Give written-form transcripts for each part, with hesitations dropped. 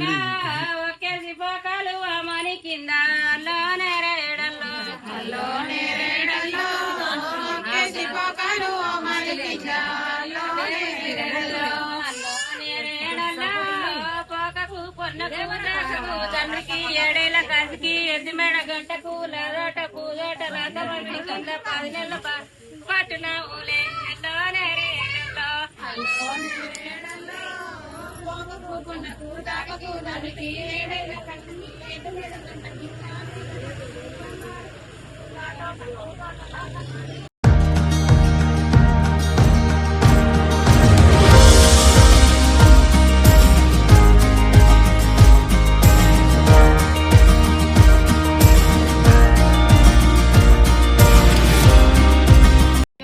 నేరేడల్లా ఒకేసి పోకాలు అమని కింద అల్లో నేరేడల్లో అల్లో నేరేడల్లో ఒకేసి పోకాలు అమని కింద అల్లో నేరేడల్లో అల్లో నేరేడల్లో పోకకు పొన్నకు దాసకు తండ్రికి ఏడేళ్ల కాసికి ఎద్దు మెడ గంటకు లరోటకు జోట రాతవంటి కింద 10 నెలల పట్టున ఊలే అల్లో నేరేడల్లో అల్లో నేరేడల్లో పోకకు దాకకు తండ్రికి ఏడేళ్ల కాసికి ఎద్దు మెడ గంటకు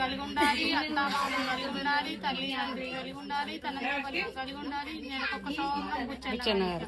కలిగి ఉండాలి, అత్తామామ కలిగి ఉండాలి, తల్లి తండ్రి కలిగి ఉండాలి, తన కలిగి ఉండాలి. నేను ఒక్కొక్క సంవత్సరం కూర్చున్నాను.